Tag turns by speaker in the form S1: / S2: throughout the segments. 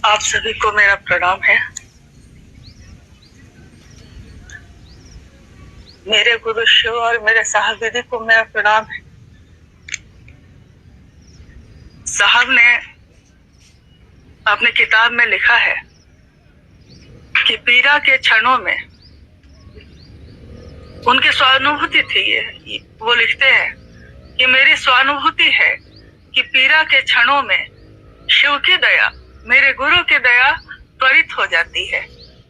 S1: आप सभी को मेरा प्रणाम है। मेरे गुरु शिव और मेरे साहब दीदी को मेरा प्रणाम है। साहब ने अपने किताब में लिखा है कि पीड़ा के क्षणों में उनकी स्वानुभूति थी। ये वो लिखते हैं कि मेरी स्वानुभूति है कि पीड़ा के क्षणों में शिव की दया, मेरे गुरु की दया त्वरित हो जाती है,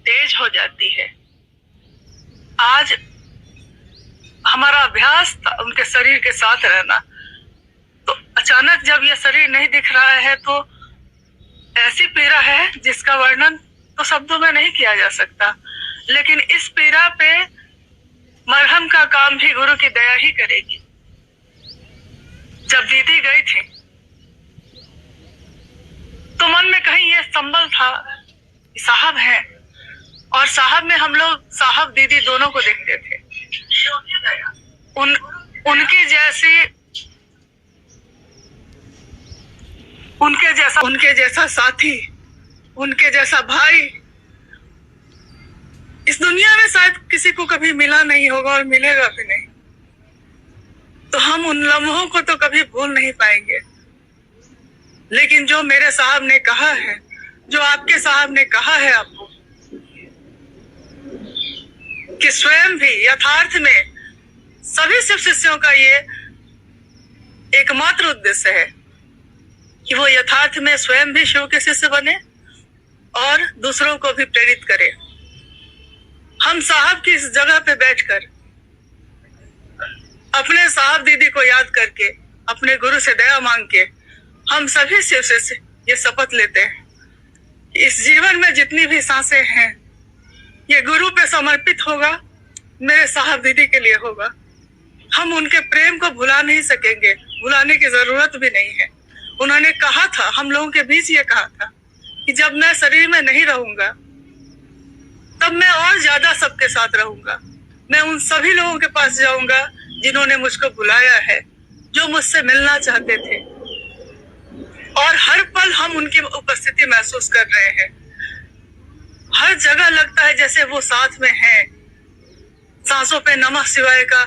S1: तेज हो जाती है। आज हमारा अभ्यास था उनके शरीर के साथ रहना, तो अचानक जब ये शरीर नहीं दिख रहा है तो ऐसी पीड़ा है जिसका वर्णन तो शब्दों में नहीं किया जा सकता। लेकिन इस पीड़ा पे मरहम का काम भी गुरु की दया ही करेगी। जब दीदी गई थी तो मन में कहीं ये संबल था कि साहब है, और साहब में हम लोग साहब दीदी दोनों को देखते थे। उनके जैसा साथी, उनके जैसा भाई इस दुनिया में शायद किसी को कभी मिला नहीं होगा और मिलेगा भी नहीं। तो हम उन लम्हों को तो कभी भूल नहीं पाएंगे। लेकिन जो मेरे साहब ने कहा है, जो आपके साहब ने कहा है आपको, कि स्वयं भी यथार्थ में सभी शिव शिष्यों का ये एकमात्र उद्देश्य है कि वो यथार्थ में स्वयं भी शिव के शिष्य बने और दूसरों को भी प्रेरित करे। हम साहब की इस जगह पे बैठकर अपने साहब दीदी को याद करके, अपने गुरु से दया मांग के, हम सभी शिव शिष्य ये शपथ लेते हैं कि इस जीवन में जितनी भी सांसें हैं ये गुरु पे समर्पित होगा, मेरे साहब दीदी के लिए होगा। हम उनके प्रेम को भुला नहीं सकेंगे, भुलाने की जरूरत भी नहीं है। उन्होंने कहा था, हम लोगों के बीच ये कहा था कि जब मैं शरीर में नहीं रहूंगा तब मैं और ज्यादा सबके साथ रहूंगा। मैं उन सभी लोगों के पास जाऊंगा जिन्होंने मुझको बुलाया है, जो मुझसे मिलना चाहते थे, और हर पल हम उनकी उपस्थिति महसूस कर रहे हैं। हर जगह लगता है जैसे वो साथ में है। सांसों पे नमः शिवाय का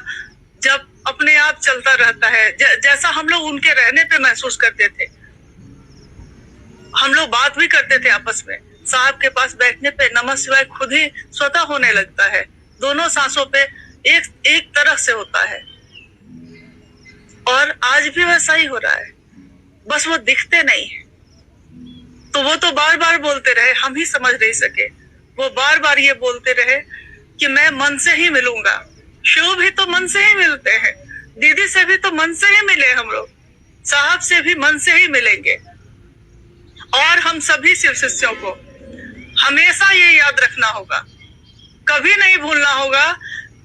S1: जब अपने आप चलता रहता है, जैसा हम लोग उनके रहने पे महसूस करते थे। हम लोग बात भी करते थे आपस में, साहब के पास बैठने पे नमः शिवाय खुद ही स्वतः होने लगता है। दोनों सांसों पे एक तरह से होता है, और आज भी वैसा ही हो रहा है, बस वो दिखते नहीं है। तो वो तो बार बार बोलते रहे, हम ही समझ नहीं सके। वो बार बार ये बोलते रहे कि मैं मन से ही मिलूंगा। शिव भी तो मन से ही मिलते हैं, दीदी से भी तो मन से ही मिले हम लोग, साहब से भी मन से ही मिलेंगे। और हम सभी शिव शिष्यों को हमेशा ये याद रखना होगा, कभी नहीं भूलना होगा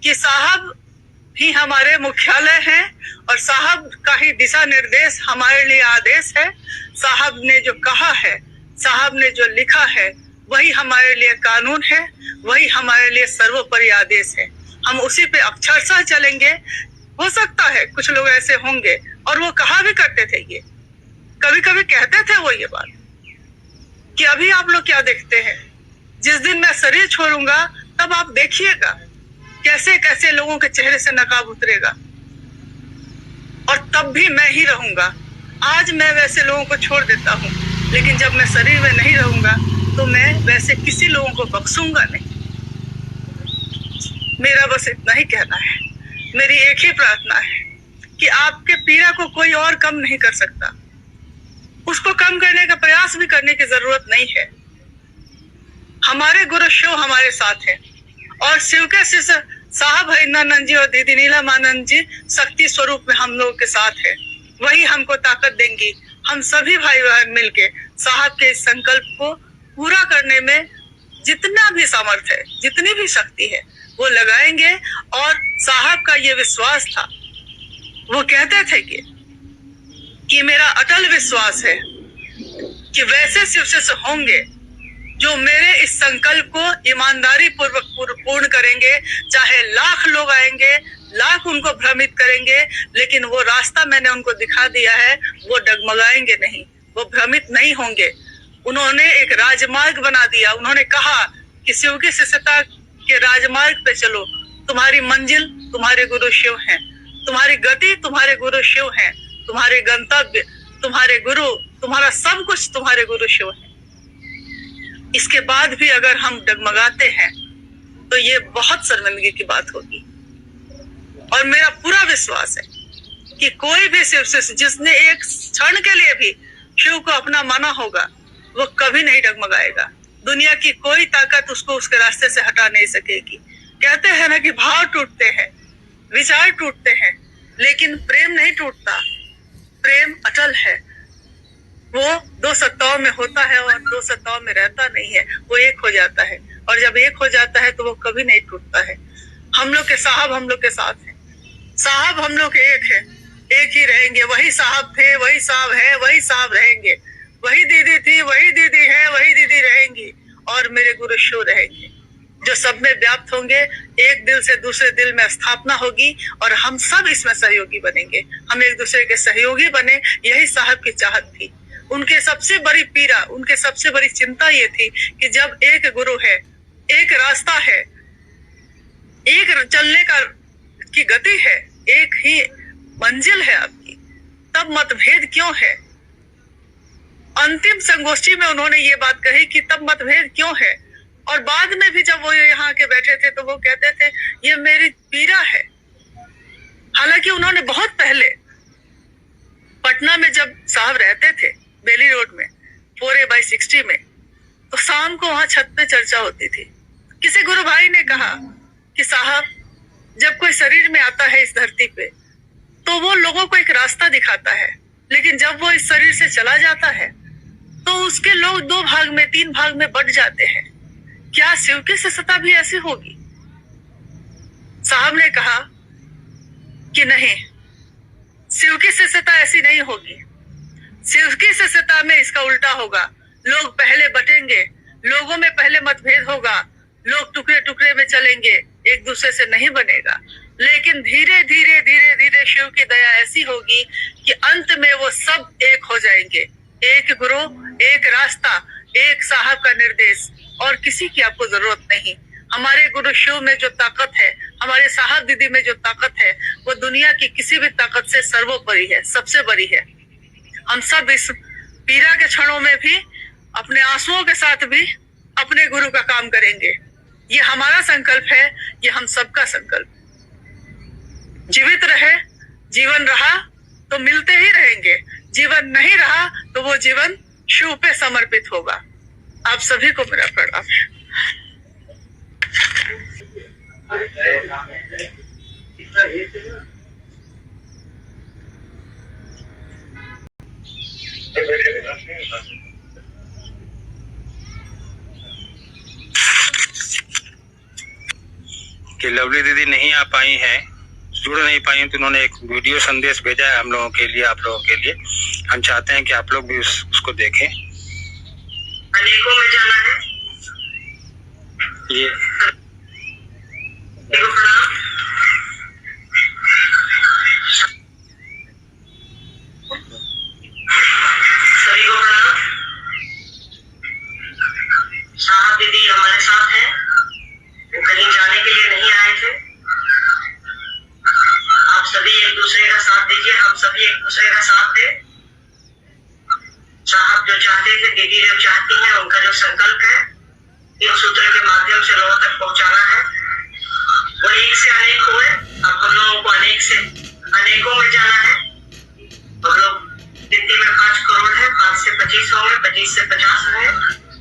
S1: कि साहब ही हमारे मुख्यालय हैं और साहब का ही दिशा निर्देश हमारे लिए आदेश है। साहब ने जो कहा है, साहब ने जो लिखा है, वही हमारे लिए कानून है, वही हमारे लिए सर्वोपरि आदेश है। हम उसी पे अक्षरशः चलेंगे। हो सकता है कुछ लोग ऐसे होंगे, और वो कहा भी करते थे, ये कभी कभी कहते थे वो ये बात कि अभी आप लोग क्या देखते हैं, जिस दिन मैं शरीर छोड़ूंगा तब आप देखिएगा कैसे कैसे लोगों के चेहरे से नकाब उतरेगा, और तब भी मैं ही रहूंगा। आज मैं वैसे लोगों को छोड़ देता हूँ, लेकिन जब मैं शरीर में नहीं रहूंगा तो मैं वैसे किसी लोगों को बख्शूंगा नहीं। मेरा बस इतना ही कहना है। मेरी एक ही प्रार्थना है कि आपके पीड़ा को कोई और कम नहीं कर सकता, उसको कम करने का प्रयास भी करने की जरूरत नहीं है। हमारे गुरु शिव हमारे साथ है, और शिव के शिष्य साहब हरिंद्रानंद जी और दीदी नीलमानंद जी शक्ति स्वरूप में हम लोग के साथ है। वही हमको ताकत देंगी। हम सभी भाई बहन मिलके साहब के इस संकल्प को पूरा करने में जितना भी सामर्थ्य है, जितनी भी शक्ति है, वो लगाएंगे। और साहब का ये विश्वास था, वो कहते थे कि मेरा अटल विश्वास है कि वैसे शिव शिष्य होंगे जो मेरे इस संकल्प को ईमानदारी पूर्वक पूर्ण करेंगे। चाहे लाख लोग आएंगे, लाख उनको भ्रमित करेंगे, लेकिन वो रास्ता मैंने उनको दिखा दिया है, वो डगमगाएंगे नहीं, वो भ्रमित नहीं होंगे। उन्होंने एक राजमार्ग बना दिया। उन्होंने कहा कि शिव की शिष्यता के राजमार्ग पे चलो, तुम्हारी मंजिल तुम्हारे गुरु शिव हैं, तुम्हारी गति तुम्हारे गुरु शिव हैं, तुम्हारे गंतव्य तुम्हारे गुरु, तुम्हारा सब कुछ तुम्हारे गुरु शिव हैं। इसके बाद भी अगर हम डगमगाते हैं तो ये बहुत शर्मिंदगी की बात होगी। और मेरा पूरा विश्वास है कि कोई भी शिव शिष्य जिसने एक क्षण के लिए भी शिव को अपना माना होगा वो कभी नहीं डगमगाएगा। दुनिया की कोई ताकत उसको उसके रास्ते से हटा नहीं सकेगी। कहते हैं ना कि भाव टूटते हैं, विचार टूटते हैं, लेकिन प्रेम नहीं टूटता। प्रेम अटल है, वो दो सत्ताओं में होता है और दो सत्ताओं में रहता नहीं है, वो एक हो जाता है। और जब एक हो जाता है तो वो कभी नहीं टूटता है। हम लोग के साहब हम लोग के साथ हैं, साहब हम लोग एक है, एक ही रहेंगे। वही साहब थे, वही साहब है, वही साहब रहेंगे। वही दीदी थी, वही दीदी है, वही दीदी रहेंगी। और मेरे गुरु शिव रहेंगे जो सब में व्याप्त होंगे। एक दिल से दूसरे दिल में स्थापना होगी और हम सब इसमें सहयोगी बनेंगे। हम एक दूसरे के सहयोगी बने, यही साहब की चाहत थी। उनके सबसे बड़ी पीड़ा, उनके सबसे बड़ी चिंता ये थी कि जब एक गुरु है, एक रास्ता है, एक चलने का की गति है, एक ही मंजिल है आपकी, तब मतभेद क्यों है? अंतिम संगोष्ठी में उन्होंने ये बात कही कि तब मतभेद क्यों है। और बाद में भी जब वो यहाँ के बैठे थे तो वो कहते थे ये मेरी पीड़ा है। हालांकि उन्होंने बहुत पहले पटना में जब साहब रहते थे बेली रोड में 4A/60 में, तो शाम को वहां छत पे चर्चा होती थी। किसी गुरु भाई ने कहा कि साहब जब कोई शरीर में आता है इस धरती पे तो वो लोगों को एक रास्ता दिखाता है, लेकिन जब वो इस शरीर से चला जाता है तो उसके लोग 2 भाग में 3 भाग में बट जाते हैं। क्या शिव की शिष्यता भी ऐसी होगी? साहब ने कहा कि नहीं, शिव की शिष्यता ऐसी नहीं होगी। शिव की शिष्यता में इसका उल्टा होगा। लोग पहले बटेंगे, लोगों में पहले मतभेद होगा, लोग टुकड़े टुकड़े में चलेंगे, एक दूसरे से नहीं बनेगा। लेकिन धीरे धीरे धीरे धीरे शिव की दया ऐसी होगी कि अंत में वो सब एक हो जाएंगे। एक गुरु, एक रास्ता, एक साहब का निर्देश, और किसी की आपको जरूरत नहीं। हमारे गुरु शिव में जो ताकत है, हमारे साहब दीदी में जो ताकत है, वो दुनिया की किसी भी ताकत से सर्वोपरि है, सबसे बड़ी है। हम सब इस पीड़ा के क्षणों में भी अपने आंसुओं के साथ भी अपने गुरु का काम करेंगे। ये हमारा संकल्प है, ये हम सबका संकल्प। जीवित रहे, जीवन रहा तो मिलते ही रहेंगे, जीवन नहीं रहा तो वो जीवन शिव पे समर्पित होगा। आप सभी को मेरा प्रणाम।
S2: कि लवली दीदी नहीं आ पाई हैं, जुड़ नहीं पाई हैं, तो उन्होंने एक वीडियो संदेश भेजा है हम लोगों के लिए, आप लोगों के लिए। हम चाहते हैं कि आप लोग भी उसको देखें।
S3: अनेकों में जाना है
S2: ये
S3: सभी को प्रणाम। साहब दीदी हमारे साथ हैं, वो कहीं जाने के लिए नहीं आए थे। आप सभी एक दूसरे का साथ दीजिए, हम सभी एक दूसरे का साथ दें। साहब जो चाहते थे, दीदी जो चाहती हैं, उनका जो संकल्प है इन सूत्र के माध्यम से लोगों तक पहुंचाना है। वो एक से अनेक हुए, अब हम लोगों को अनेक से अनेकों में जाना है। हम लोग गिनती में 5 करोड़ है, 5 से 25 होंगे, 25 से 50 होंगे।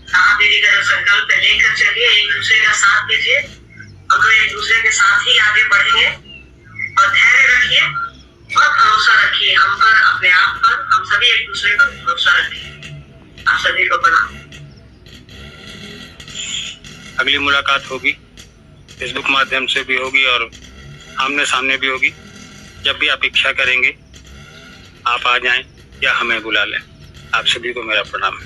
S3: साहब दीदी का जो संकल्प है लेकर चलिए, एक दूसरे का साथ दीजिए। हम लोग एक दूसरे के साथ ही आगे बढ़ेंगे। और धैर्य रखिए और भरोसा रखिए हम पर, अपने आप पर। हम सभी एक दूसरे पर भरोसा रखिए। आप सभी को प्रणाम।
S2: अगली मुलाकात होगी, फेसबुक माध्यम से भी होगी और आमने सामने भी होगी। जब भी आप इच्छा करेंगे आप आ जाएं या हमें बुला लें। आप सभी को मेरा प्रणाम।